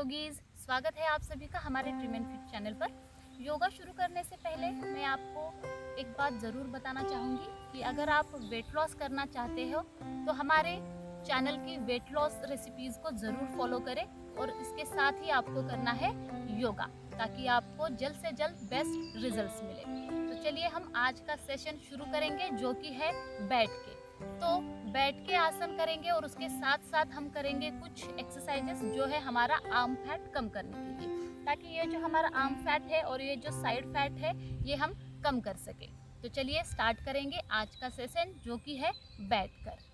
Yogis, स्वागत है आप सभी का हमारे ट्रिम एंड फिट चैनल पर। योगा शुरू करने से पहले मैं आपको एक बात ज़रूर बताना चाहूँगी कि अगर आप वेट लॉस करना चाहते हो तो हमारे चैनल की वेट लॉस रेसिपीज़ को ज़रूर फॉलो करें और इसके साथ ही आपको करना है योगा, ताकि आपको जल्द से जल्द बेस्ट रिजल्ट्स मिले। तो चलिए हम आज का सेशन शुरू करेंगे, जो कि है बैठ के। तो बैठ के आसन करेंगे और उसके साथ साथ हम करेंगे कुछ एक्सरसाइजेस जो है हमारा आर्म फैट कम करने के लिए, ताकि ये जो हमारा आर्म फैट है और ये जो साइड फैट है ये हम कम कर सके। तो चलिए स्टार्ट करेंगे आज का सेशन, जो कि है बैठकर।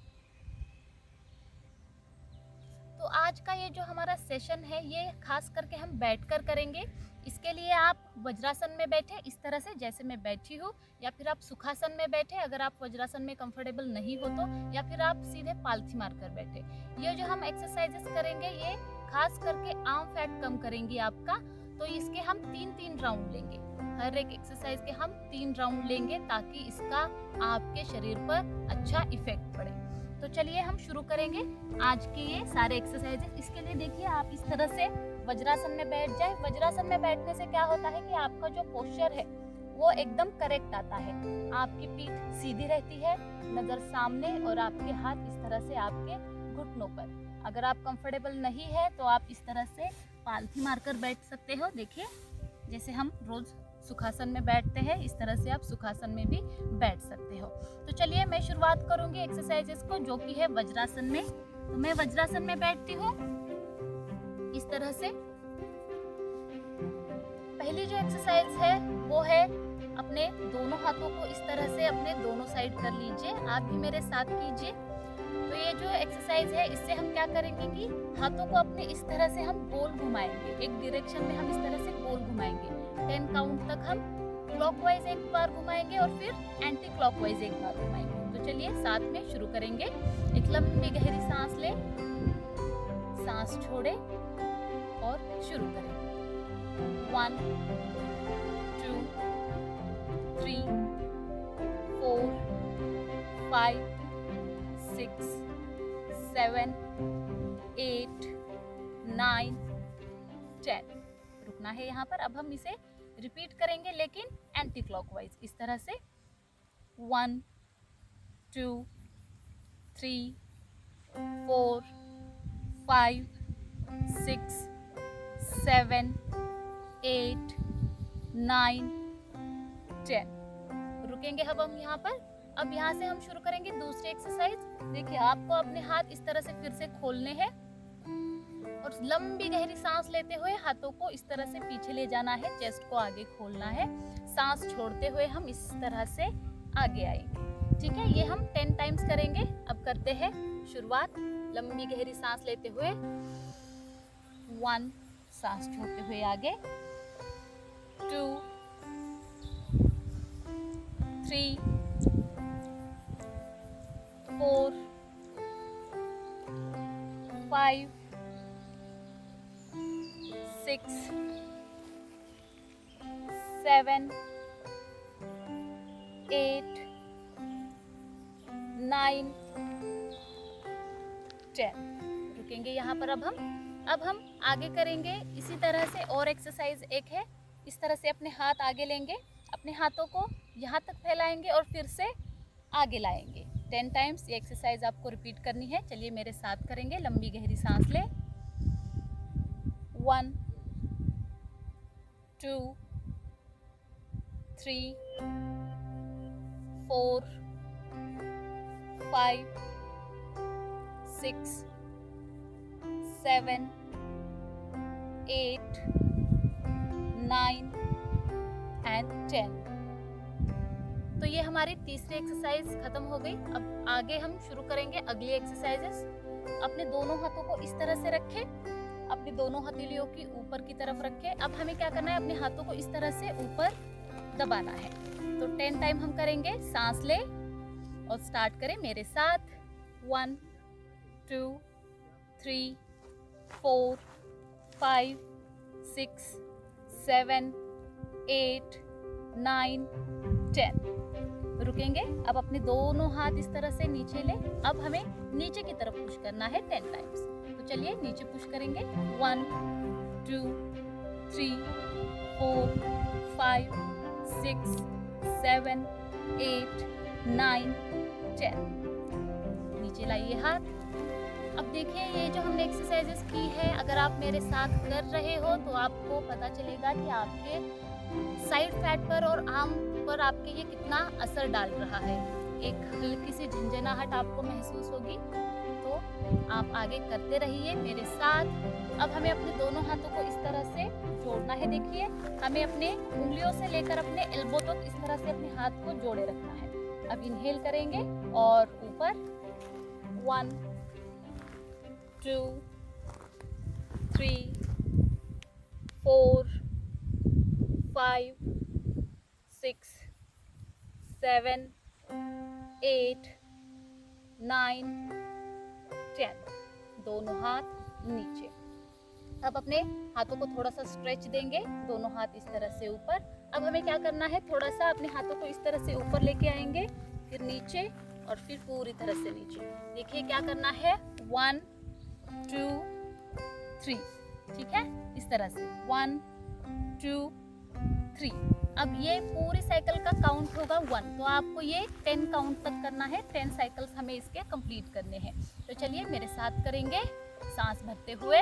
तो आज का ये जो हमारा सेशन है ये खास करके हम बैठकर करेंगे। इसके लिए आप वज्रासन में बैठे इस तरह से जैसे मैं बैठी हूँ, या फिर आप सुखासन में बैठे अगर आप वज्रासन में कंफर्टेबल नहीं हो तो, या फिर आप सीधे पालथी मारकर बैठे। ये जो हम एक्सरसाइजेस करेंगे ये खास करके आर्म फैट कम करेंगी आपका। तो इसके हम 3-3 राउंड लेंगे, हर एक एक्सरसाइज के हम 3 राउंड लेंगे ताकि इसका आपके शरीर पर अच्छा इफेक्ट पड़े। तो चलिए हम शुरू करेंगे आज के ये सारे एक्सरसाइजेस। इसके लिए देखिए आप इस तरह से वज्रासन में बैठ जाए। वज्रासन में बैठने से क्या होता है कि आपका जो पोस्चर है वो एकदम करेक्ट आता है। आपकी पीठ सीधी रहती है, नजर सामने, और आपके हाथ इस तरह से आपके घुटनों पर। अगर आप कंफर्टेबल नहीं है तो आप इस तरह से पालथी मारकर बैठ सकते हो। देखिए जैसे हम रोज सुखासन में बैठते हैं इस तरह से आप सुखासन में भी बैठ सकते हो। तो चलिए मैं शुरुआत करूंगी एक्सरसाइजेस को, जो कि है वज्रासन में। तो मैं वज्रासन में बैठती हूँ इस तरह से। पहली जो एक्सरसाइज है वो है अपने दोनों हाथों को इस तरह से अपने दोनों साइड कर लीजिए। आप भी मेरे साथ कीजिए। तो ये जो एक्सरसाइज है इससे हम क्या करेंगे कि हाथों को अपने इस तरह से हम गोल घुमाएंगे, एक डायरेक्शन में हम इस तरह से गोल घुमाएंगे। 10 काउंट तक हम क्लॉकवाइज एक बार घुमाएंगे और फिर एंटी क्लॉकवाइज एक बार घुमाएंगे। तो चलिए साथ में शुरू करेंगे। एक लंबी गहरी सांस ले, सांस छोड़े और शुरू करें। 1 2 3 4 5 6 7 8 9 10। रुकना है यहाँ पर। अब हम इसे रिपीट करेंगे लेकिन एंटी क्लॉकवाइज इस तरह से। 1 2 3 4 5 6 7 8 9 10। रुकेंगे अब हम यहाँ पर। अब यहाँ से हम शुरू करेंगे दूसरी एक्सरसाइज। देखिए आपको अपने हाथ इस तरह से फिर से खोलने हैं और लंबी गहरी सांस लेते हुए हाथों को इस तरह से पीछे ले जाना है, चेस्ट को आगे खोलना है। सांस छोड़ते हुए हम इस तरह से आगे आएंगे। ठीक है, ये हम 10 टाइम्स करेंगे। अब करते हैं शुरुआत। लंबी गहरी सांस लेते हुए 1, सांस छोड़ते हुए आगे 2 3 4 5 6 7 8 9 10। रुकेंगे यहाँ पर। अब हम आगे करेंगे इसी तरह से। और एक्सरसाइज एक है, इस तरह से अपने हाथ आगे लेंगे, अपने हाथों को यहाँ तक फैलाएंगे और फिर से आगे लाएंगे। 10 टाइम्स ये एक्सरसाइज आपको रिपीट करनी है। चलिए मेरे साथ करेंगे। लंबी गहरी सांस ले। 1 2 3 4 5 6 7 8 9 एंड 10। तो ये हमारी तीसरी एक्सरसाइज खत्म हो गई। अब आगे हम शुरू करेंगे अगली एक्सरसाइजेस। अपने दोनों हाथों को इस तरह से रखें, अपनी दोनों हथेलियों की ऊपर की तरफ रखें। अब हमें क्या करना है, अपने हाथों को इस तरह से ऊपर दबाना है। तो 10 टाइम हम करेंगे। सांस ले और स्टार्ट करें मेरे साथ। 1 2 3 4 5 6 7 8 9 10। रुकेंगे। अब अपने दोनों हाथ इस तरह से नीचे ले। अब हमें नीचे की तरफ पुश करना है 10 टाइम्स। तो चलिए नीचे पुश करेंगे। 1 2 3 4 5 6 7 8 9 10। नीचे लाइए हाथ। अब देखिए ये जो हमने एक्सरसाइजेस की है, अगर आप मेरे साथ कर रहे हो तो आपको पता चलेगा कि आपके साइड फैट पर और आर्म पर आपके ये कितना असर डाल रहा है। एक हल्की सी झंझनाहट आपको महसूस होगी, तो आप आगे करते रहिए मेरे साथ। अब हमें अपने दोनों हाथों को इस तरह से जोड़ना है। देखिए हमें अपने उंगलियों से लेकर अपने एल्बो तक इस तरह से अपने हाथ को जोड़े रखना है। अब इनहेल करेंगे और ऊपर 1 2 3 4 5 6 7 8 9 10। दोनों हाथ नीचे। अब अपने हाथों को थोड़ा सा स्ट्रेच देंगे, दोनों हाथ इस तरह से ऊपर। अब हमें क्या करना है, थोड़ा सा अपने हाथों को इस तरह से ऊपर लेके आएंगे, फिर नीचे और फिर पूरी तरह से नीचे। देखिए क्या करना है, 1 2 3, ठीक है, इस तरह से 1 2 3। अब ये पूरी साइकिल का काउंट होगा 1, तो आपको ये 10 काउंट तक करना है। 10 साइकिल्स हमें इसके कंप्लीट करने हैं। तो चलिए मेरे साथ करेंगे। सांस भरते हुए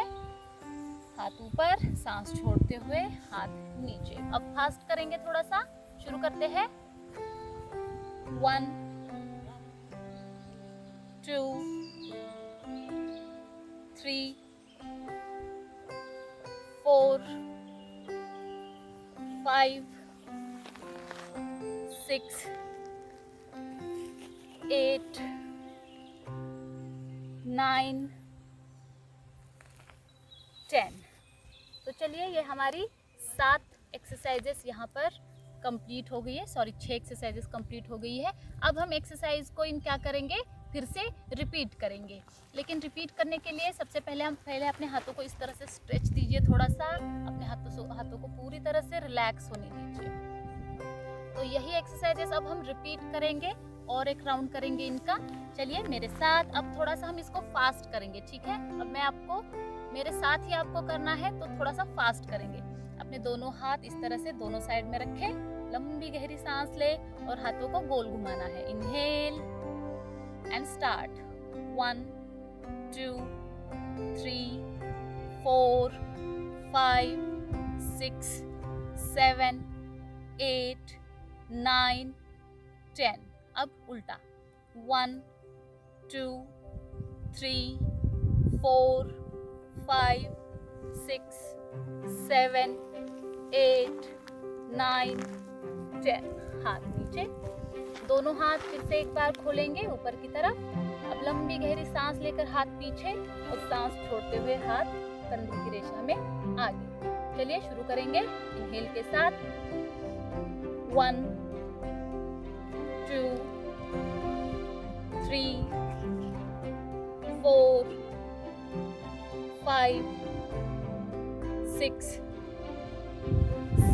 हाथ ऊपर, सांस छोड़ते हुए हाथ नीचे। अब फास्ट करेंगे थोड़ा सा, शुरू करते हैं। 1 2 3 4 5 6 8 9 10। तो चलिए ये हमारी 7 एक्सरसाइजेस यहाँ पर कंप्लीट हो गई है, 6 एक्सरसाइजेस कंप्लीट हो गई है। अब हम एक्सरसाइज को इन क्या करेंगे, फिर से रिपीट करेंगे। लेकिन रिपीट करने के लिए सबसे पहले हम अपने हाथों को इस तरह से स्ट्रेच दीजिए, थोड़ा सा अपने हाथों को पूरी तरह से रिलैक्स होने दीजिए। तो यही एक्सरसाइजेस अब हम रिपीट करेंगे और एक राउंड करेंगे इनका। चलिए मेरे साथ। अब थोड़ा सा हम इसको फास्ट करेंगे, ठीक है। अब मैं आपको मेरे साथ ही आपको करना है, तो थोड़ा सा फास्ट करेंगे। अपने दोनों हाथ इस तरह से दोनों साइड में रखें, लंबी गहरी सांस ले और हाथों को गोल घुमाना है। Inhale and start. 1 2 3 4 5 6 7 8 9 10। अब उल्टा। 1 2 3 4 5 6 7 8 9 10। हाथ नीचे। दोनों हाथ फिर से एक बार खोलेंगे ऊपर की तरफ। अब लंबी गहरी सांस लेकर हाथ पीछे और सांस छोड़ते हुए हाथ कंधे की रेखा में आगे। चलिए शुरू करेंगे इनहेल के साथ। 1 2 3 4 5 6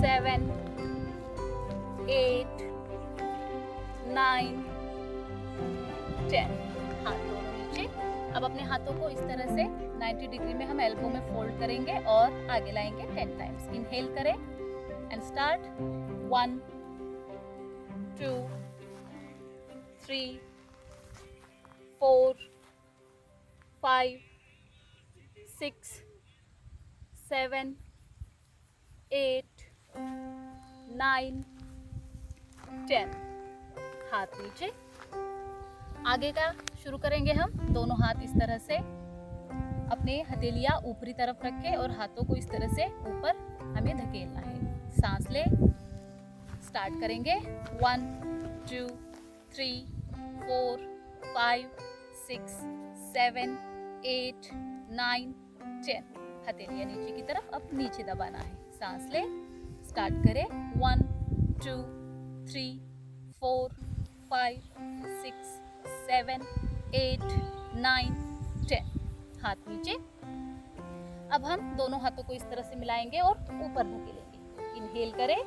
7 8 9 10। हाथ दोनों नीचे। अब अपने हाथों को इस तरह से 90 डिग्री में हम एल्बो में फोल्ड करेंगे और आगे लाएंगे 10 टाइम्स। इनहेल करें एंड स्टार्ट। 1 2 3 4 5 6 7 8 9 10। हाथ नीचे। आगे का शुरू करेंगे हम। दोनों हाथ इस तरह से अपने हथेलियां ऊपरी तरफ रखें और हाथों को इस तरह से ऊपर हमें धकेलना है। सांस ले। स्टार्ट करेंगे। 1 2 3 4 5 6 7 8 9 10। हथेलियां नीचे की तरफ। अब नीचे दबाना है। सांस ले। स्टार्ट करें। 1 2 3 4 5 6 7 8 9 10। हाथ नीचे। अब हम दोनों हाथों को इस तरह से मिलाएंगे और ऊपर धकेलेंगे। इनहेल करें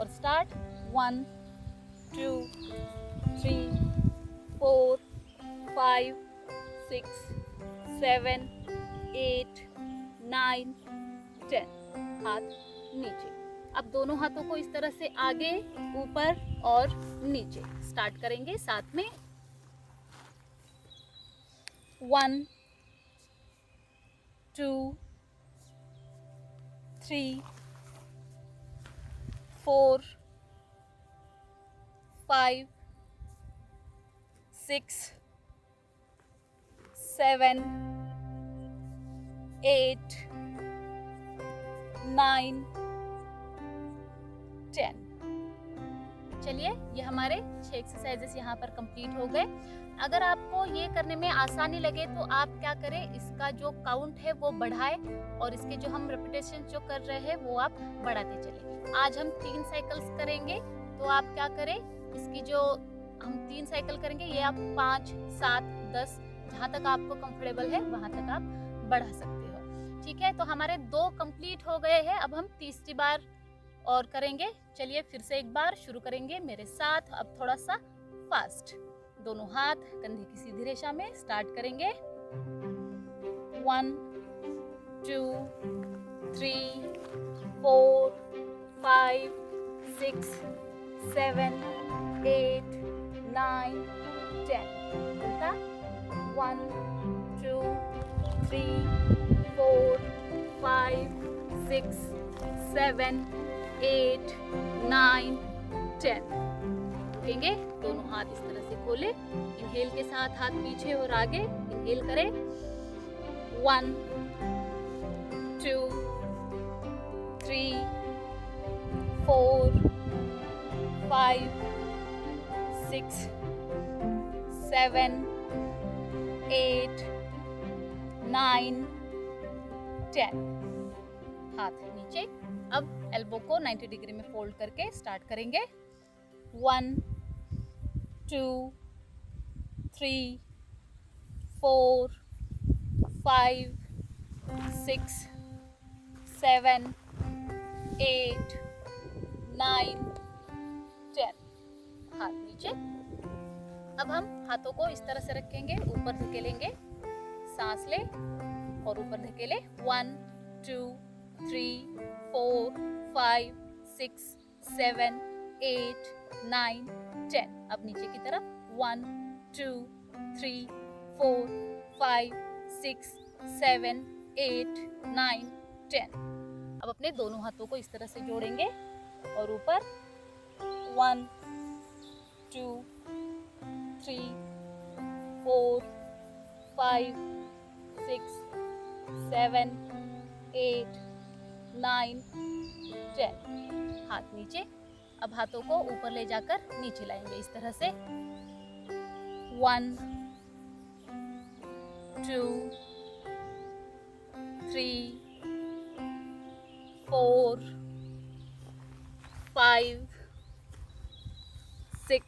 और स्टार्ट। 1 2 3 4 5 6 7 8 9 10। हाथ नीचे। अब दोनों हाथों को इस तरह से आगे, ऊपर और नीचे स्टार्ट करेंगे साथ में। 1 2 3 4 5 6 7 8 9 10। चलिए, ये हमारे 6 एक्सरसाइजेस यहाँ पर कंप्लीट हो गए। अगर आपको ये करने में आसानी लगे तो आप क्या करें, इसका जो काउंट है वो बढ़ाएं और इसके जो हम रेपिटेशन जो कर रहे हैं वो आप बढ़ाते चलें। आज हम 3 साइकिल्स करेंगे, तो आप क्या करें, इसकी जो हम 3 साइकिल करेंगे ये आप 5 7 10 जहाँ तक आपको कंफर्टेबल है वहाँ तक आप बढ़ा सकते हो। ठीक है, तो हमारे 2 कंप्लीट हो गए हैं। अब हम तीसरी बार और करेंगे। चलिए फिर से एक बार शुरू करेंगे मेरे साथ। अब थोड़ा सा फास्ट, दोनों हाथ कंधे की सीधी रेखा में स्टार्ट करेंगे। 1 2 3 4 5 6 7 8 9 10। उल्टा 1 2 3 4 5 6 7 8 9 10। रुकेंगे, दोनों हाथ इस तरह से खोले। इनहेल के साथ हाथ पीछे और आगे। इनहेल करें। 1 2 3 4 5 6 7 8 9 10। हाथ नीचे। अब एल्बो को 90 डिग्री में फोल्ड करके स्टार्ट करेंगे। 1 2 3 4 5 6 7 8 9 10। हाथ नीचे। अब हम हाथों को इस तरह से रखेंगे, ऊपर धकेलेंगे, सांस ले और ऊपर धकेले। 1 2 3 4 5 6 7 8 9 10। अब नीचे की तरफ 1 2 3 4 5 6 7 8 9 10। अब अपने दोनों हाथों को इस तरह से जोड़ेंगे और ऊपर 1 2 3 4 5 6 7 8 9 10। हाथ नीचे। अब हाथों को ऊपर ले जाकर नीचे लाएंगे इस तरह से। 1 2 3 4 5 6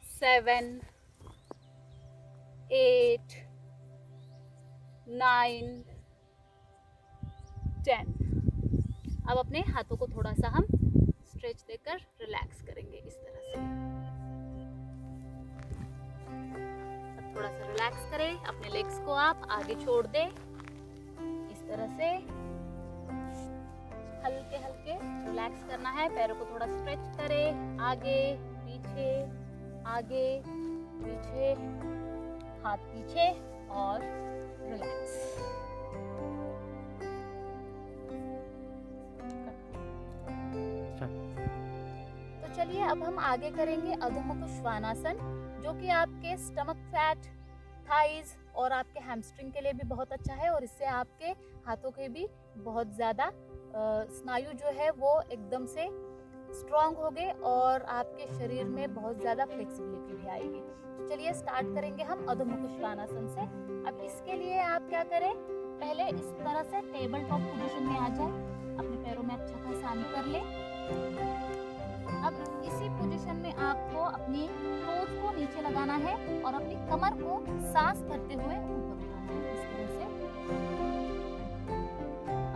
7 8 9 10। अब अपने हाथों को थोड़ा सा हम स्ट्रेच देकर रिलैक्स करेंगे इस तरह से। अब थोड़ा सा रिलैक्स करें, अपने लेग्स को आप आगे छोड़ दें इस तरह से। हल्के हल्के रिलैक्स करना है। पैरों को थोड़ा स्ट्रेच करें, आगे पीछे आगे पीछे, हाथ पीछे और रिलैक्स। तो चलिए अब हम आगे करेंगे अधोमुख श्वानासन, जो कि आपके स्टमक फैट, थाइज और आपके हैमस्ट्रिंग के लिए भी बहुत अच्छा है और इससे आपके हाथों के भी बहुत ज़्यादा स्नायु जो है वो एकदम से स्ट्रॉन्ग हो गए और आपके शरीर में बहुत ज़्यादा फ्लेक्सिबिलिटी भी आएगी। तो चलिए स्टार्ट करेंगे हम अधोमुख श्वानासन से। अब इसके लिए आप क्या करें, पहले इस तरह से टेबल टॉप पोजीशन में आ जाए, अपने पैरों में अच्छा खासा अंतर ले। अब इसी पोजीशन में आपको अपनी टोज को नीचे लगाना है और अपनी कमर को सांस भरते हुए ऊपर उठाना है इस तरह से।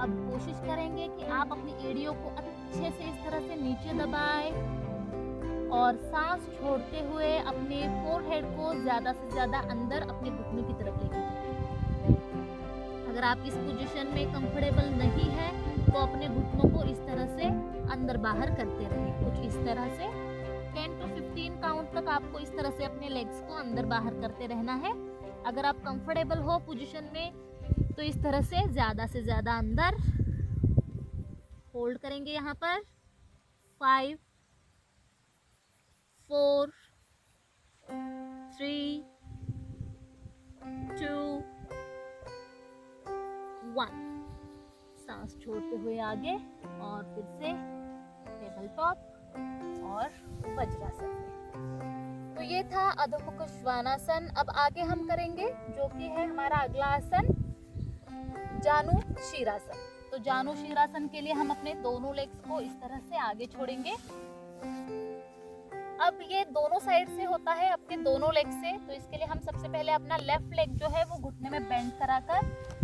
अब कोशिश करेंगे कि आप अपनी एड़ियों को अच्छे से इस तरह से नीचे दबाएं और सांस छोड़ते हुए अपने फोरहेड को ज्यादा से ज्यादा अंदर अपने घुटनों की तरफ लेके जाएं। अगर आप इस पोजीशन में कंफर्टेबल नहीं है तो अपने घुटनों को इस तरह से अंदर बाहर करते रहिए, कुछ इस तरह से 10 to 15 काउंट तक आपको इस तरह से अपने लेग्स को अंदर बाहर करते रहना है। अगर आप कंफर्टेबल हो पोजीशन में तो इस तरह से ज़्यादा अंदर होल्ड करेंगे। यहाँ पर 5 4 3 2 1। सांस छोड़ते हुए आगे और फिर से टेबल टॉप और वज्रासन में। तो ये था अधोमुख श्वानासन। अब आगे हम करेंगे जो कि है हमारा अगला आसन जानु शीरासन। तो जानु शीरासन के लिए हम अपने दोनों लेग्स को इस तरह से आगे छोड़ेंगे। अब ये दोनों साइड से होता है अपने दोनों लेग से, तो इसके लिए हम सबसे पहले अपना लेफ्ट लेग जो है वो घुटने में बेंड कराकर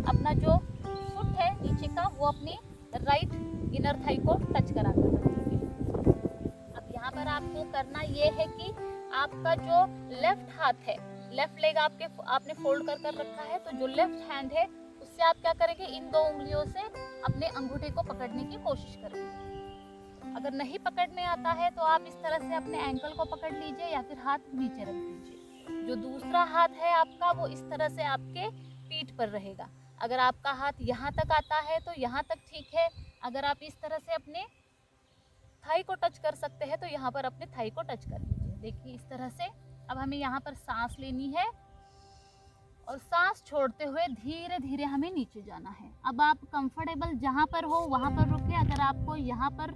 अपना जो फुट है नीचे का वो अपनी राइट इनर थाई को टच कराकर रखेंगे। अब यहाँ पर आपको करना ये है कि आपका जो लेफ्ट हाथ है, लेफ्ट लेग आपने फोल्ड कर रखा है, तो जो लेफ्ट हैंड है उससे आप क्या करेंगे, इन दो उंगलियों से अपने अंगूठे को पकड़ने की कोशिश करेंगे। अगर नहीं पकड़ने आता है तो आप इस तरह से अपने एंकल को पकड़ लीजिए या फिर हाथ नीचे रख दीजिए। जो दूसरा हाथ है आपका वो इस तरह से आपके पीठ पर रहेगा। अगर आपका हाथ यहाँ तक आता है तो यहाँ तक ठीक है। अगर आप इस तरह से अपने थाई को टच कर सकते हैं तो यहाँ पर अपने थाई को टच कर लीजिए। देखिए इस तरह से। अब हमें यहाँ पर सांस लेनी है और सांस छोड़ते हुए धीरे धीरे हमें नीचे जाना है। अब आप कंफर्टेबल जहाँ पर हो वहाँ पर रुके। अगर आपको यहाँ पर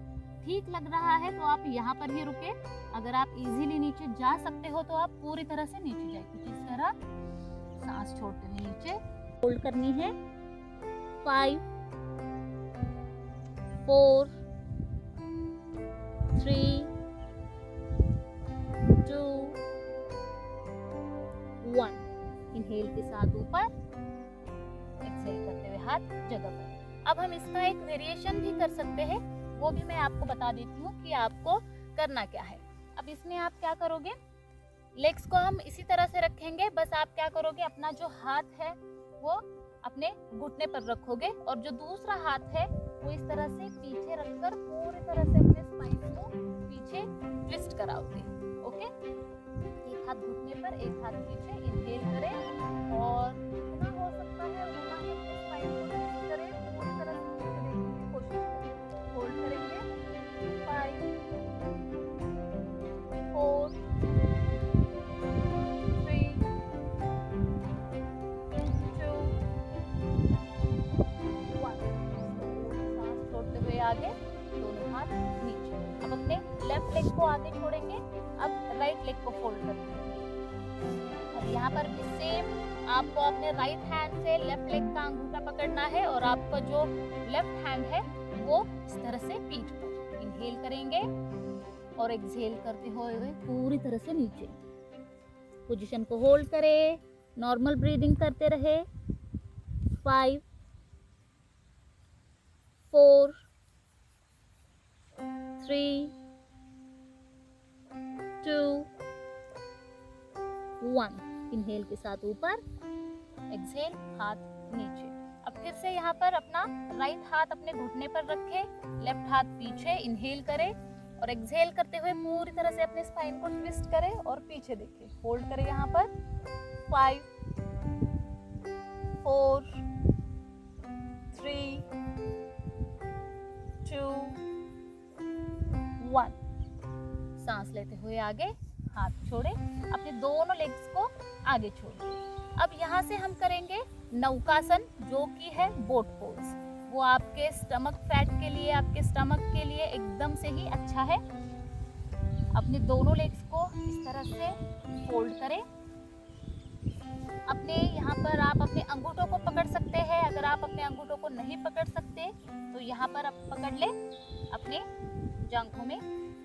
ठीक लग रहा है तो आप यहाँ पर ही रुके। अगर आप इजीली नीचे जा सकते हो तो आप पूरी तरह से नीचे जाए। कुछ इस तरह सांस छोड़ते हुए नीचे होल्ड करनी है। 5 4 3 2 1। इनहेल के साथ ऊपर, एक्सहेल करते हुए हाथ जगह पर। अब हम इसका एक वेरिएशन भी कर सकते हैं, वो भी मैं आपको बता देती हूँ कि आपको करना क्या है। अब इसमें आप क्या करोगे, लेग्स को हम इसी तरह से रखेंगे। बस आप क्या करोगे, अपना जो हाथ है वो अपने घुटने पर रखोगे और जो दूसरा हाथ है वो इस तरह से पीछे रखकर पूरी तरह से अपने स्पाइन को पीछे ट्विस्ट कराओगे। ओके, एक हाथ घुटने पर, एक हाथ पीछे। इनहेल करें और जितना हो सकता है उतना ही अपने स्पाइन को ट्विस्ट करें, पूरी तरह से नीचे देखने की कोशिश करें। होल्ड करेंगे। 5 4 3 2 1। सांस छोड़ते हुए आगे, दोनों हाथ नीचे। अब अपने लेफ्ट लेग को आगे छोड़ेंगे। अब राइट लेग को फोल्ड करेंगे। अब यहाँ पर भी सेम आपको अपने राइट हैंड से लेफ्ट लेग का अंगूठा पकड़ना है और आपका जो लेफ्ट हैंड है वो इस तरह से पीठ पर। इनहेल करेंगे और एक्सहेल करते हुए पूरी तरह से नीचे। पोजीशन को होल्ड करें, नॉर्मल ब्रीदिंग करते रहे। 5 4 3 2 1। इनहेल के साथ ऊपर, एक्सहेल हाथ नीचे। अब फिर से यहाँ पर अपना राइट हाथ अपने घुटने पर रखें, लेफ्ट हाथ पीछे। इनहेल करें और एक्सहेल करते हुए पूरी तरह से अपने स्पाइन को ट्विस्ट करें और पीछे देखें। होल्ड करें यहाँ पर। 5 4 3 2 1। सांस लेते हुए आगे, हाथ छोड़े, अपने दोनों लेग्स को आगे छोड़िए। अब यहाँ से हम करेंगे नौकासन, जो कि है बोट पोज। वो आपके स्टमक फैट के लिए, आपके स्टमक के लिए एकदम से ही अच्छा है। अपने दोनों लेग्स को इस तरह से फोल्ड करें। अपने यहाँ पर आप अपने अंगूठों को पकड़ सकते हैं। अगर आप अपने अंगूठों को नहीं पकड़ सकते तो यहाँ पर आप पकड़ ले अपने जांघों में।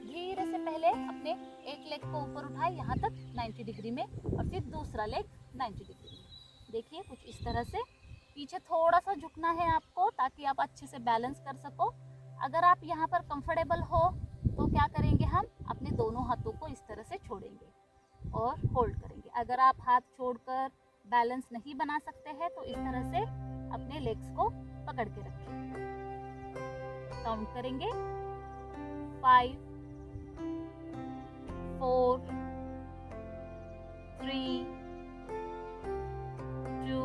धीरे से पहले अपने एक लेग को ऊपर उठाए यहाँ तक 90 डिग्री में और फिर दूसरा लेग 90 डिग्री में। देखिए कुछ इस तरह से। पीछे थोड़ा सा झुकना है आपको ताकि आप अच्छे से बैलेंस कर सको। अगर आप यहाँ पर कंफर्टेबल हो तो क्या करेंगे, हम अपने दोनों हाथों को इस तरह से छोड़ेंगे और होल्ड करेंगे। अगर आप हाथ छोड़कर बैलेंस नहीं बना सकते हैं तो इस तरह से अपने लेग्स को पकड़ के रखें। काउंट करेंगे 5 4 3 2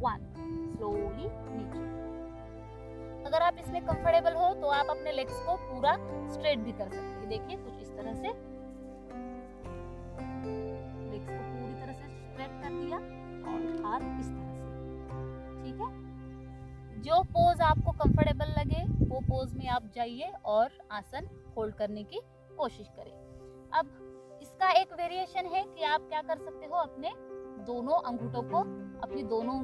1। स्लोली नीचे। अगर आप इसमें कंफर्टेबल हो तो आप अपने लेग्स को पूरा स्ट्रेट भी कर सकते हैं। देखिए कुछ इस तरह से लेग्स को पूरी तरह से स्ट्रेट कर दिया और हाथ इस तरह से। ठीक है, जो पोज आपको कंफर्टेबल लगे वो पोज में आप जाइए और आसन होल्ड करने की कोशिश करें। अब इसका एक वेरिएशन है कि आप क्या कर सकते हो, अपने दोनों अंगूठों को अपनी दोनों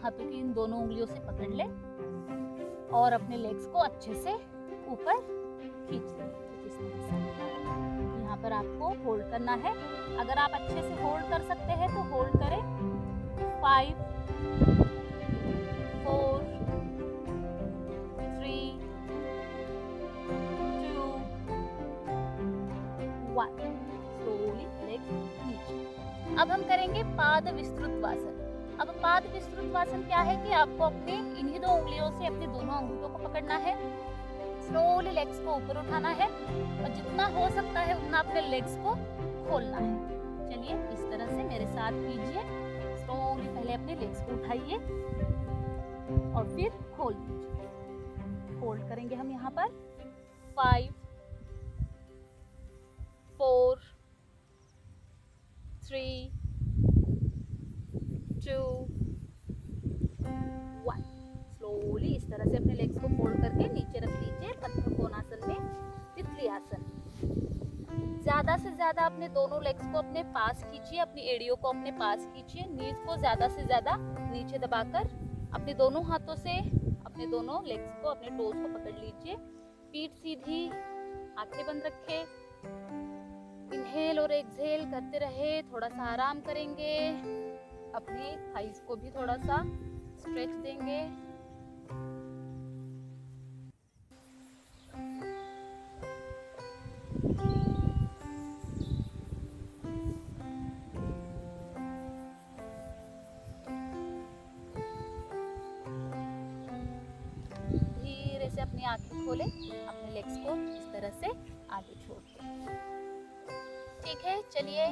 हाथों की इन दोनों उंगलियों से पकड़ ले और अपने लेग्स को अच्छे से ऊपर खींच लें। इस तरह से यहाँ पर आपको होल्ड करना है। अगर आप अच्छे से होल्ड कर सकते हैं तो होल्ड करें। 5 4 3 2 1। स्लोली लेग्स नीचे। अब हम करेंगे पाद विस्तृतवासन। अब पाद विस्तृतवासन क्या है कि आपको अपने इन्हीं दो उंगलियों से अपने दोनों अंगूठों को पकड़ना है, स्लोली लेग्स को ऊपर उठाना है और जितना हो सकता है उतना अपने लेग्स को खोलना है। चलिए इस तरह से मेरे साथ कीजिए। स्लोली पहले अपने लेग्स को उठाइए और फिर खोल दीजिए। होल्ड करेंगे हम यहाँ पर 5 4 3 2 1। स्लोली इस तरह से अपने लेग्स को फोल्ड करके नीचे रख लीजिए पद्म कोणासन में तितली आसन। ज्यादा से ज्यादा अपने दोनों लेग्स को अपने पास खींचिए, अपनी एड़ियों को अपने पास खींचिए, नीज को ज्यादा से ज्यादा नीचे दबाकर अपने दोनों हाथों से अपने दोनों लेग्स को, अपने टोज को पकड़ लीजिए। पीठ सीधी, आंखें बंद रखे। इनहेल और एक्सहेल करते रहे। थोड़ा सा आराम करेंगे, अपने थाइस को भी थोड़ा सा स्ट्रेच देंगे। धीरे से अपनी आंखें खोलें, अपने लेग्स को इस तरह से आगे छोड़ दें। ठीक है, चलिए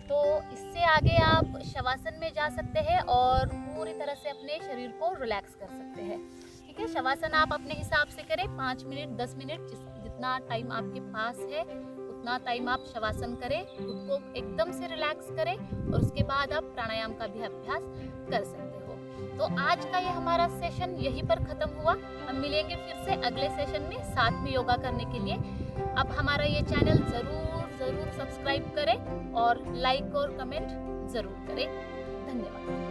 तो इससे आगे आप शवासन में जा सकते हैं और पूरी तरह से अपने शरीर को रिलैक्स कर सकते हैं। ठीक है, शवासन आप अपने हिसाब से करें, 5 मिनट 10 मिनट जितना टाइम आपके पास है उतना टाइम आप शवासन करें, खुद को एकदम से रिलैक्स करें और उसके बाद आप प्राणायाम का भी अभ्यास कर सकते हो। तो आज का ये हमारा सेशन यहीं पर खत्म हुआ। हम मिलेंगे फिर से अगले सेशन में साथ में योगा करने के लिए। अब हमारा ये चैनल जरूर सब्सक्राइब करें और लाइक और कमेंट जरूर करें। धन्यवाद।